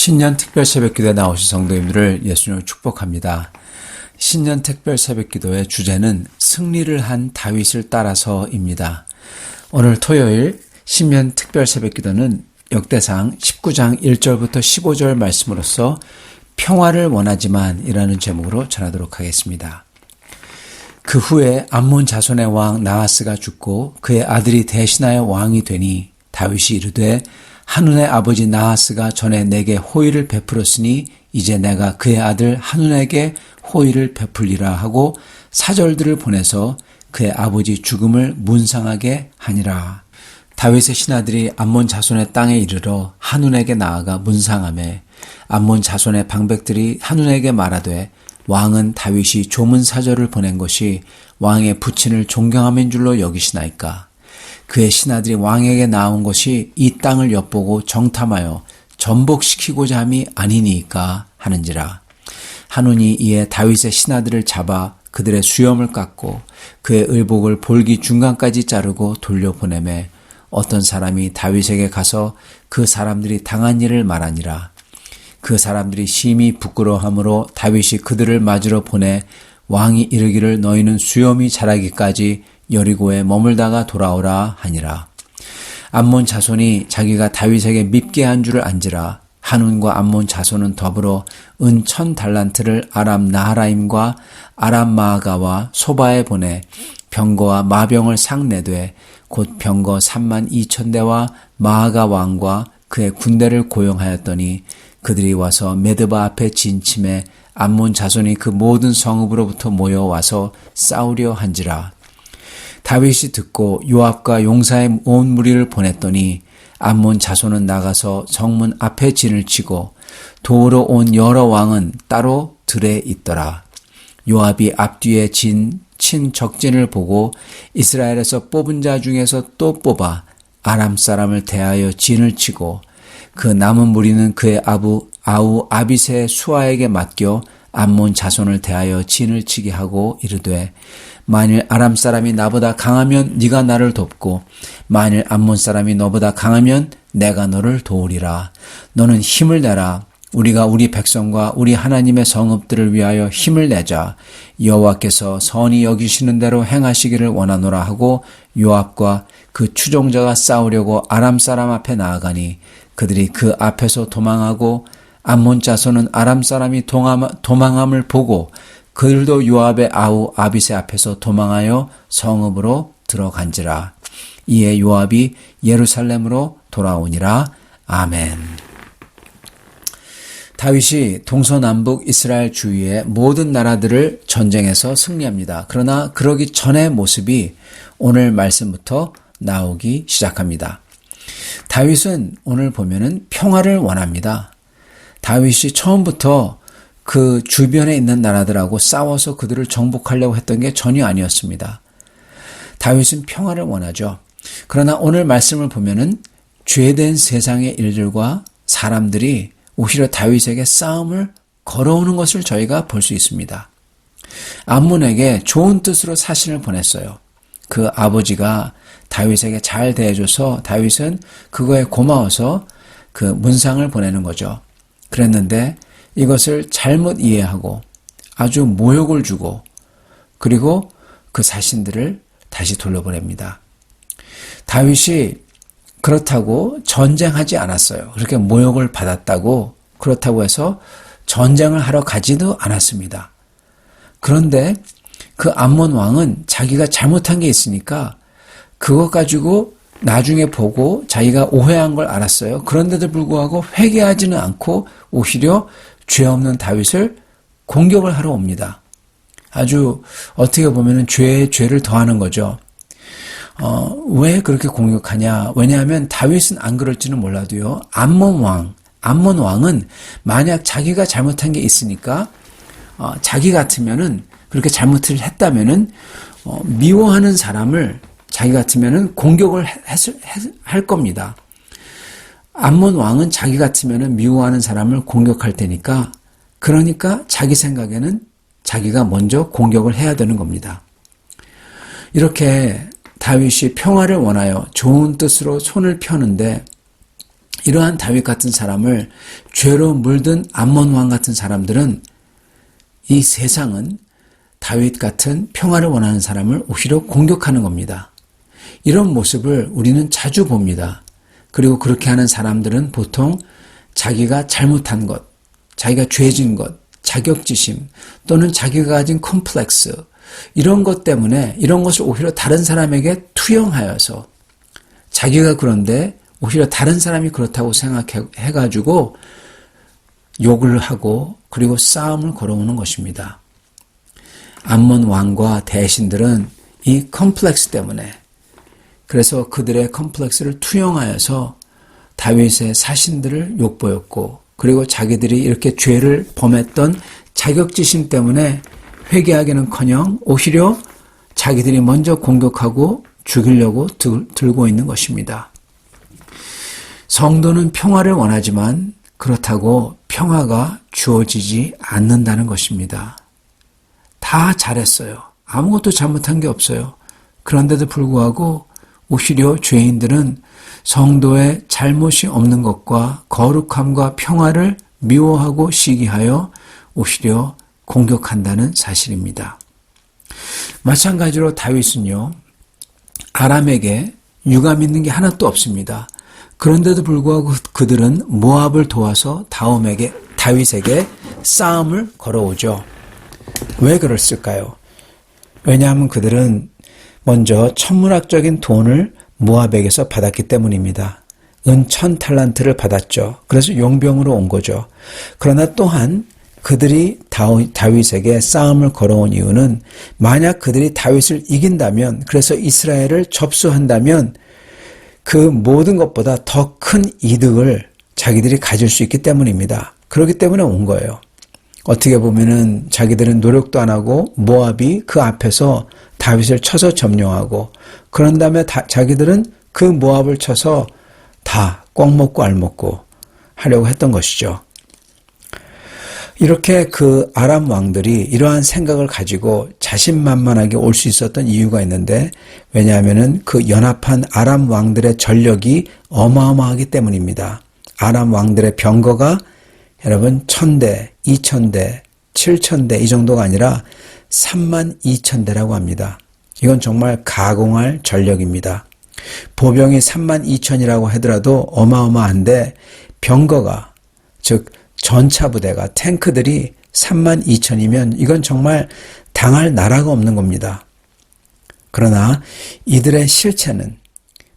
신년 특별 새벽기도에 나오신 성도님들을 예수님으로 축복합니다. 신년 특별 새벽기도의 주제는 승리를 한 다윗을 따라서입니다. 오늘 토요일 신년 특별 새벽기도는 역대상 19장 1절부터 15절 말씀으로서 평화를 원하지만 이라는 제목으로 전하도록 하겠습니다. 그 후에 암몬 자손의 왕 나하스가 죽고 그의 아들이 대신하여 왕이 되니 다윗이 이르되 한눈의 아버지 나하스가 전에 내게 호의를 베풀었으니 이제 내가 그의 아들 한눈에게 호의를 베풀리라 하고 사절들을 보내서 그의 아버지 죽음을 문상하게 하니라. 다윗의 신하들이 암몬 자손의 땅에 이르러 한눈에게 나아가 문상하매 암몬 자손의 방백들이 한눈에게 말하되 왕은 다윗이 조문 사절을 보낸 것이 왕의 부친을 존경함인 줄로 여기시나이까. 그의 신하들이 왕에게 나온 것이 이 땅을 엿보고 정탐하여 전복시키고자 함이 아니니까 하는지라. 한눈이 이에 다윗의 신하들을 잡아 그들의 수염을 깎고 그의 의복을 볼기 중간까지 자르고 돌려보내매 어떤 사람이 다윗에게 가서 그 사람들이 당한 일을 말하니라. 그 사람들이 심히 부끄러워하므로 다윗이 그들을 맞으러 보내 왕이 이르기를 너희는 수염이 자라기까지 여리고에 머물다가 돌아오라 하니라. 암몬 자손이 자기가 다윗에게 밉게 한 줄을 안지라. 한운과 암몬 자손은 더불어 은 1000달란트를 아람 나하라임과 아람 마아가와 소바에 보내 병거와 마병을 상내되 곧 병거 32,000대와 마아가 왕과 그의 군대를 고용하였더니 그들이 와서 메드바 앞에 진침해 암몬 자손이 그 모든 성읍으로부터 모여와서 싸우려 한지라. 다윗이 듣고 요압과 용사의 온 무리를 보냈더니 암몬 자손은 나가서 성문 앞에 진을 치고 도우러 온 여러 왕은 따로 들에 있더라. 요압이 앞뒤에 친 적진을 보고 이스라엘에서 뽑은 자 중에서 또 뽑아 아람 사람을 대하여 진을 치고 그 남은 무리는 그의 아우 아비새 수아에게 맡겨 암몬 자손을 대하여 진을 치게 하고 이르되 만일 아람 사람이 나보다 강하면 네가 나를 돕고 만일 암몬 사람이 너보다 강하면 내가 너를 도우리라. 너는 힘을 내라. 우리가 우리 백성과 우리 하나님의 성읍들을 위하여 힘을 내자. 여호와께서 선히 여기시는 대로 행하시기를 원하노라 하고 요압과 그 추종자가 싸우려고 아람 사람 앞에 나아가니 그들이 그 앞에서 도망하고 암몬 자손은 아람 사람이 도망함을 보고 그들도 요압의 아우 아비새 앞에서 도망하여 성읍으로 들어간지라. 이에 요압이 예루살렘으로 돌아오니라. 아멘. 다윗이 동서남북 이스라엘 주위의 모든 나라들을 전쟁에서 승리합니다. 그러나 그러기 전의 모습이 오늘 말씀부터 나오기 시작합니다. 다윗은 오늘 보면은 평화를 원합니다. 다윗이 처음부터 그 주변에 있는 나라들하고 싸워서 그들을 정복하려고 했던 게 전혀 아니었습니다. 다윗은 평화를 원하죠. 그러나 오늘 말씀을 보면은 죄된 세상의 일들과 사람들이 오히려 다윗에게 싸움을 걸어오는 것을 저희가 볼 수 있습니다. 암몬에게 좋은 뜻으로 사신을 보냈어요. 그 아버지가 다윗에게 잘 대해줘서 다윗은 그거에 고마워서 그 문상을 보내는 거죠. 그랬는데 이것을 잘못 이해하고 아주 모욕을 주고 그리고 그 사신들을 다시 돌려보냅니다. 다윗이 그렇다고 전쟁하지 않았어요. 그렇게 모욕을 받았다고 그렇다고 해서 전쟁을 하러 가지도 않았습니다. 그런데 그 암몬 왕은 자기가 잘못한 게 있으니까 그것 가지고 나중에 보고 자기가 오해한 걸 알았어요. 그런데도 불구하고 회개하지는 않고 오히려 죄 없는 다윗을 공격을 하러 옵니다. 아주 어떻게 보면 죄에 죄를 더하는 거죠. 왜 그렇게 공격하냐? 왜냐하면 다윗은 안 그럴지는 몰라도요. 암몬 왕은 만약 자기가 잘못한 게 있으니까 자기 같으면은 그렇게 잘못을 했다면은 미워하는 사람을 자기 같으면은 공격을 할 겁니다. 암몬 왕은 자기 같으면은 미워하는 사람을 공격할 테니까 그러니까 자기 생각에는 자기가 먼저 공격을 해야 되는 겁니다. 이렇게 다윗이 평화를 원하여 좋은 뜻으로 손을 펴는데 이러한 다윗 같은 사람을 죄로 물든 암몬 왕 같은 사람들은 이 세상은 다윗 같은 평화를 원하는 사람을 오히려 공격하는 겁니다. 이런 모습을 우리는 자주 봅니다. 그리고 그렇게 하는 사람들은 보통 자기가 잘못한 것, 자기가 죄진 것, 자격지심 또는 자기가 가진 컴플렉스 이런 것 때문에 이런 것을 오히려 다른 사람에게 투영하여서 자기가 그런데 오히려 다른 사람이 그렇다고 생각해가지고 욕을 하고 그리고 싸움을 걸어오는 것입니다. 암몬 왕과 대신들은 이 컴플렉스 때문에 그래서 그들의 컴플렉스를 투영하여서 다윗의 사신들을 욕보였고 그리고 자기들이 이렇게 죄를 범했던 자격지심 때문에 회개하기는커녕 오히려 자기들이 먼저 공격하고 죽이려고 들고 있는 것입니다. 성도는 평화를 원하지만 그렇다고 평화가 주어지지 않는다는 것입니다. 다 잘했어요. 아무것도 잘못한 게 없어요. 그런데도 불구하고 오히려 죄인들은 성도의 잘못이 없는 것과 거룩함과 평화를 미워하고 시기하여 오히려 공격한다는 사실입니다. 마찬가지로 다윗은요, 아람에게 유감 있는 게 하나도 없습니다. 그런데도 불구하고 그들은 모압을 도와서 다윗에게 싸움을 걸어오죠. 왜 그랬을까요? 왜냐하면 그들은 먼저 천문학적인 돈을 모압에게서 받았기 때문입니다. 은 1000탈란트를 받았죠. 그래서 용병으로 온 거죠. 그러나 또한 그들이 다윗에게 싸움을 걸어온 이유는 만약 그들이 다윗을 이긴다면 그래서 이스라엘을 접수한다면 그 모든 것보다 더 큰 이득을 자기들이 가질 수 있기 때문입니다. 그렇기 때문에 온 거예요. 어떻게 보면은 자기들은 노력도 안 하고 모압이 그 앞에서 다윗을 쳐서 점령하고 그런 다음에 자기들은 그 모압을 쳐서 다 꽉 먹고 알 먹고 하려고 했던 것이죠. 이렇게 그 아람 왕들이 이러한 생각을 가지고 자신만만하게 올 수 있었던 이유가 있는데 왜냐하면은 그 연합한 아람 왕들의 전력이 어마어마하기 때문입니다. 아람 왕들의 병거가 여러분 1000대, 2000대, 7000대 이 정도가 아니라 32,000대라고 합니다. 이건 정말 가공할 전력입니다. 보병이 32,000이라고 하더라도 어마어마한데 병거가 즉 전차 부대가 탱크들이 32,000이면 이건 정말 당할 나라가 없는 겁니다. 그러나 이들의 실체는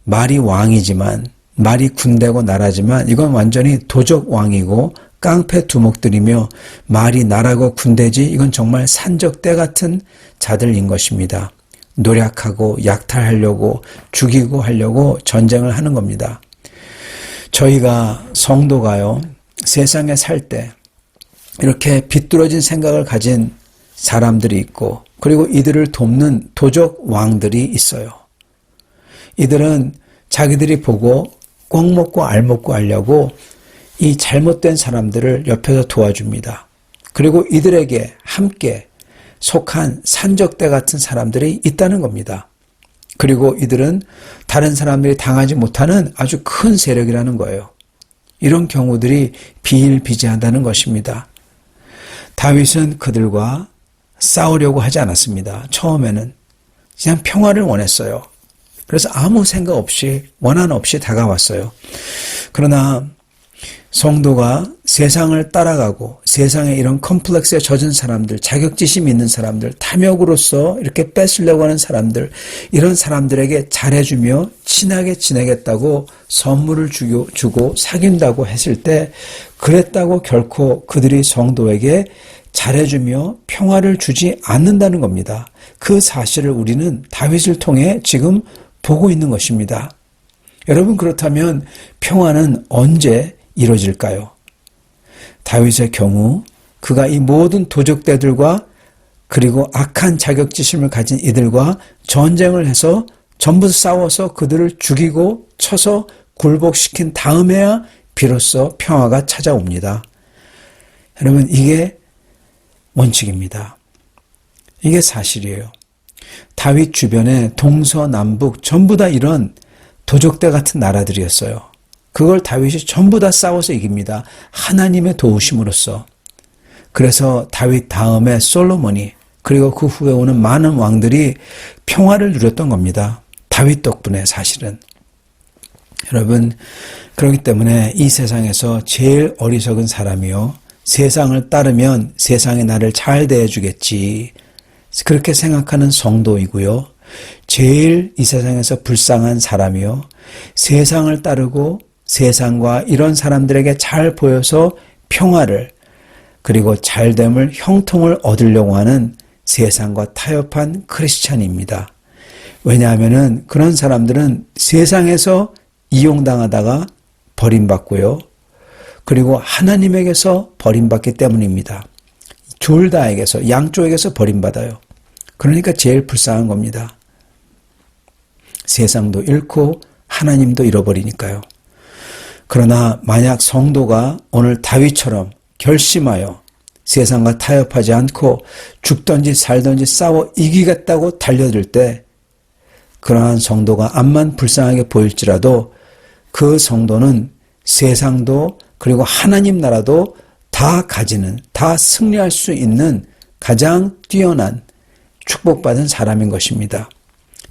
말이 왕이지만 말이 군대고 나라지만 이건 완전히 도적 왕이고 깡패 두목들이며 말이 나라고 군대지 이건 정말 산적대 같은 자들인 것입니다. 노력하고 약탈하려고 죽이고 하려고 전쟁을 하는 겁니다. 저희가 성도가요. 세상에 살 때 이렇게 비뚤어진 생각을 가진 사람들이 있고 그리고 이들을 돕는 도적 왕들이 있어요. 이들은 자기들이 보고 꼭 먹고 알 먹고 하려고 이 잘못된 사람들을 옆에서 도와줍니다. 그리고 이들에게 함께 속한 산적대 같은 사람들이 있다는 겁니다. 그리고 이들은 다른 사람들이 당하지 못하는 아주 큰 세력이라는 거예요. 이런 경우들이 비일비재하다는 것입니다. 다윗은 그들과 싸우려고 하지 않았습니다. 처음에는 그냥 평화를 원했어요. 그래서 아무 생각 없이 원한 없이 다가왔어요. 그러나 성도가 세상을 따라가고 세상에 이런 컴플렉스에 젖은 사람들, 자격지심 있는 사람들, 탐욕으로서 이렇게 뺏으려고 하는 사람들, 이런 사람들에게 잘해주며 친하게 지내겠다고 선물을 주고 사귄다고 했을 때 그랬다고 결코 그들이 성도에게 잘해주며 평화를 주지 않는다는 겁니다. 그 사실을 우리는 다윗을 통해 지금 보고 있는 것입니다. 여러분, 그렇다면 평화는 언제 이루어질까요? 다윗의 경우 그가 이 모든 도적대들과 그리고 악한 자격지심을 가진 이들과 전쟁을 해서 전부 싸워서 그들을 죽이고 쳐서 굴복시킨 다음에야 비로소 평화가 찾아옵니다. 여러분, 이게 원칙입니다. 이게 사실이에요. 다윗 주변에 동서남북 전부 다 이런 도적대 같은 나라들이었어요. 그걸 다윗이 전부 다 싸워서 이깁니다. 하나님의 도우심으로써. 그래서 다윗 다음에 솔로몬이 그리고 그 후에 오는 많은 왕들이 평화를 누렸던 겁니다. 다윗 덕분에 사실은. 여러분, 그렇기 때문에 이 세상에서 제일 어리석은 사람이요, 세상을 따르면 세상이 나를 잘 대해주겠지, 그렇게 생각하는 성도이고요, 제일 이 세상에서 불쌍한 사람이요, 세상을 따르고 세상과 이런 사람들에게 잘 보여서 평화를 그리고 잘됨을, 형통을 얻으려고 하는 세상과 타협한 크리스찬입니다. 왜냐하면 그런 사람들은 세상에서 이용당하다가 버림받고요, 그리고 하나님에게서 버림받기 때문입니다. 둘 다에게서, 양쪽에게서 버림받아요. 그러니까 제일 불쌍한 겁니다. 세상도 잃고 하나님도 잃어버리니까요. 그러나 만약 성도가 오늘 다윗처럼 결심하여 세상과 타협하지 않고 죽든지 살든지 싸워 이기겠다고 달려들 때, 그러한 성도가 암만 불쌍하게 보일지라도 그 성도는 세상도 그리고 하나님 나라도 다 가지는, 다 승리할 수 있는 가장 뛰어난 축복받은 사람인 것입니다.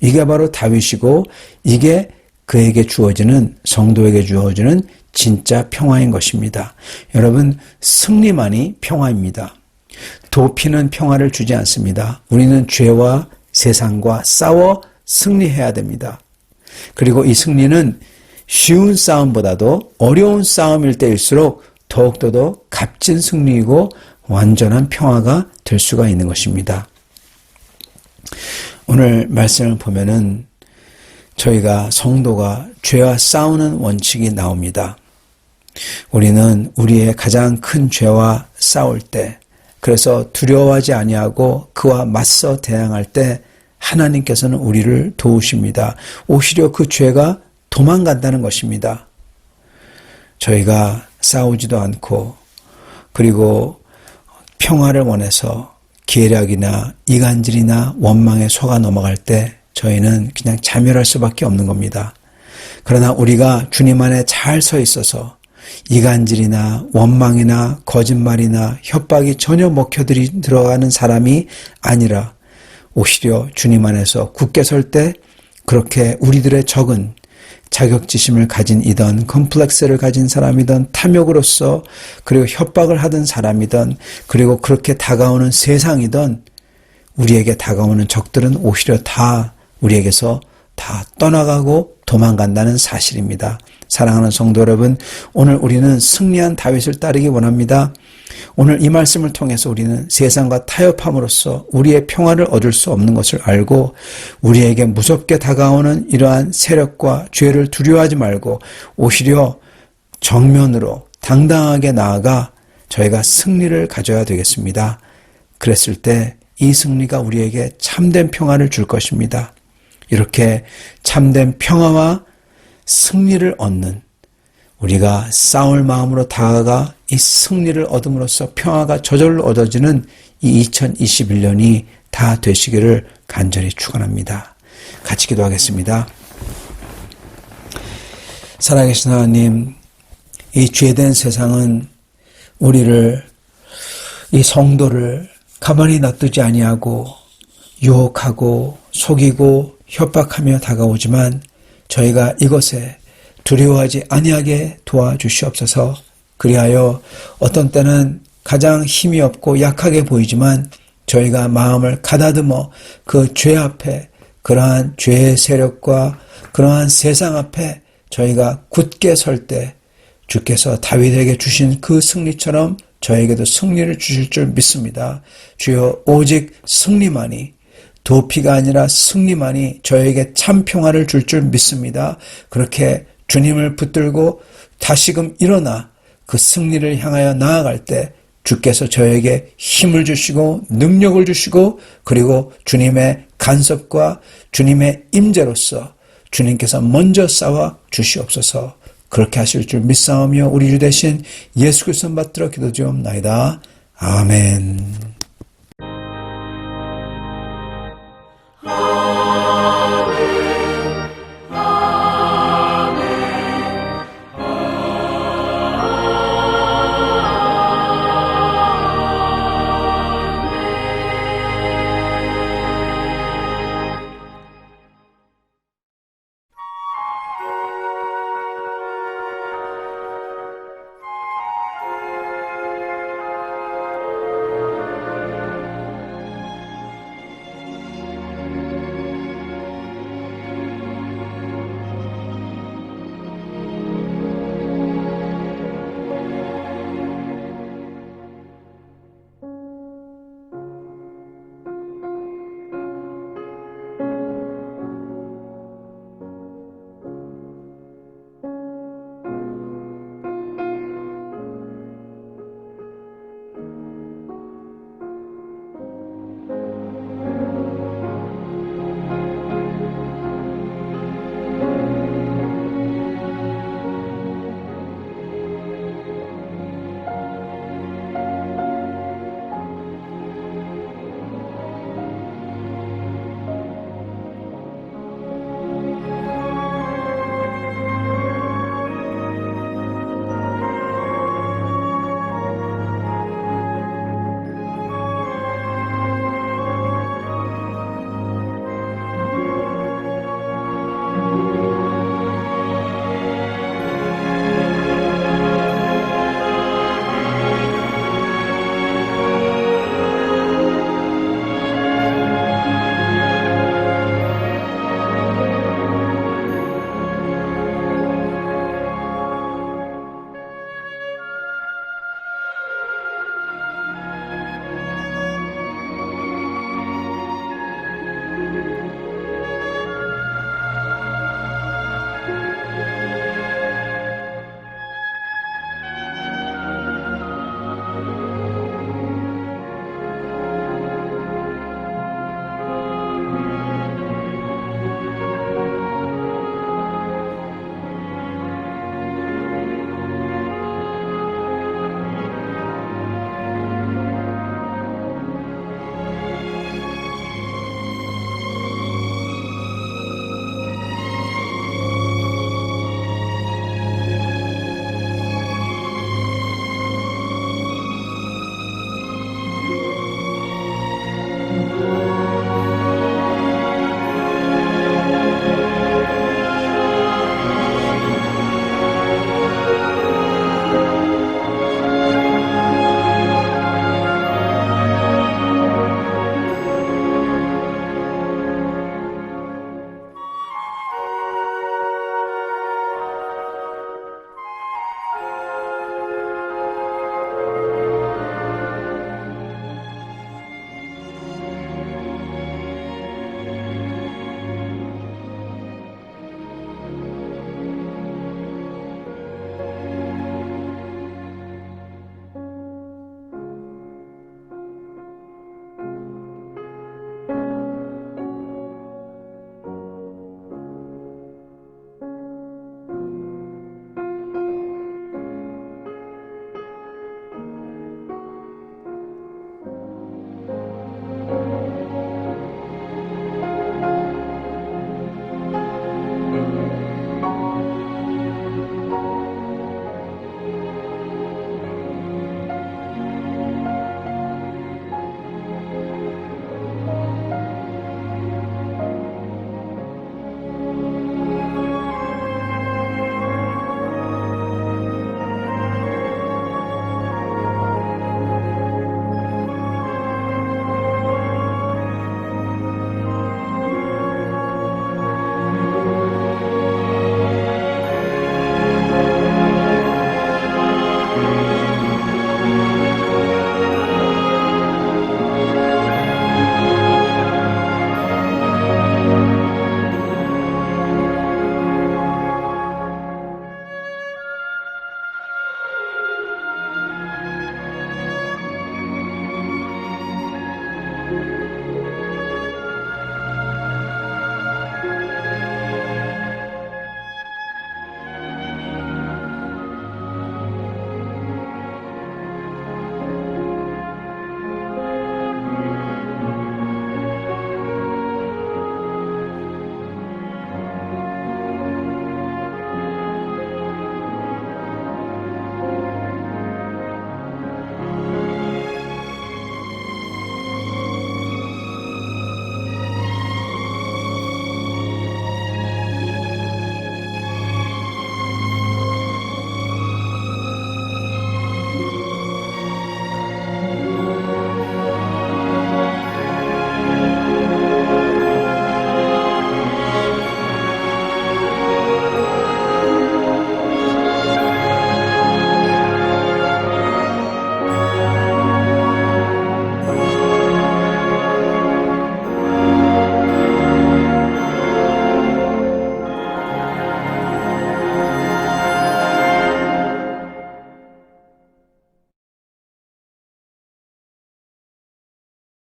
이게 바로 다윗이고 이게 그에게 주어지는, 성도에게 주어지는 진짜 평화인 것입니다. 여러분, 승리만이 평화입니다. 도피는 평화를 주지 않습니다. 우리는 죄와 세상과 싸워 승리해야 됩니다. 그리고 이 승리는 쉬운 싸움보다도 어려운 싸움일 때일수록 더욱더 값진 승리이고 완전한 평화가 될 수가 있는 것입니다. 오늘 말씀을 보면은 저희가 성도가 죄와 싸우는 원칙이 나옵니다. 우리는 우리의 가장 큰 죄와 싸울 때, 그래서 두려워하지 아니하고 그와 맞서 대항할 때 하나님께서는 우리를 도우십니다. 오히려 그 죄가 도망간다는 것입니다. 저희가 싸우지도 않고 그리고 평화를 원해서 계략이나 이간질이나 원망에 속아 넘어갈 때 저희는 그냥 자멸할 수밖에 없는 겁니다. 그러나 우리가 주님 안에 잘 서 있어서 이간질이나 원망이나 거짓말이나 협박이 전혀 먹혀들이 들어가는 사람이 아니라 오히려 주님 안에서 굳게 설 때 그렇게 우리들의 적은 자격지심을 가진 이든 컴플렉스를 가진 사람이든 탐욕으로서 그리고 협박을 하던 사람이든 그리고 그렇게 다가오는 세상이든 우리에게 다가오는 적들은 오히려 다 우리에게서 다 떠나가고 도망간다는 사실입니다. 사랑하는 성도 여러분, 오늘 우리는 승리한 다윗을 따르기 원합니다. 오늘 이 말씀을 통해서 우리는 세상과 타협함으로써 우리의 평화를 얻을 수 없는 것을 알고 우리에게 무섭게 다가오는 이러한 세력과 죄를 두려워하지 말고 오히려 정면으로 당당하게 나아가 저희가 승리를 가져야 되겠습니다. 그랬을 때 이 승리가 우리에게 참된 평화를 줄 것입니다. 이렇게 참된 평화와 승리를 얻는, 우리가 싸울 마음으로 다가가 이 승리를 얻음으로써 평화가 저절로 얻어지는 이 2021년이 다 되시기를 간절히 축원합니다. 같이 기도하겠습니다. 살아계신 하나님, 이 죄된 세상은 우리를, 이 성도를 가만히 놔두지 아니하고 유혹하고 속이고 협박하며 다가오지만 저희가 이것에 두려워하지 아니하게 도와주시옵소서. 그리하여 어떤 때는 가장 힘이 없고 약하게 보이지만 저희가 마음을 가다듬어 그 죄 앞에, 그러한 죄의 세력과 그러한 세상 앞에 저희가 굳게 설 때 주께서 다윗에게 주신 그 승리처럼 저에게도 승리를 주실 줄 믿습니다. 주여, 오직 승리만이, 도피가 아니라 승리만이 저에게 참 평화를 줄 줄 믿습니다. 그렇게 주님을 붙들고 다시금 일어나 그 승리를 향하여 나아갈 때 주께서 저에게 힘을 주시고 능력을 주시고, 그리고 주님의 간섭과 주님의 임재로서 주님께서 먼저 싸워 주시옵소서. 그렇게 하실 줄 믿사오며 우리 주 되신 예수 그리스도 받들어 기도드리옵나이다. 아멘.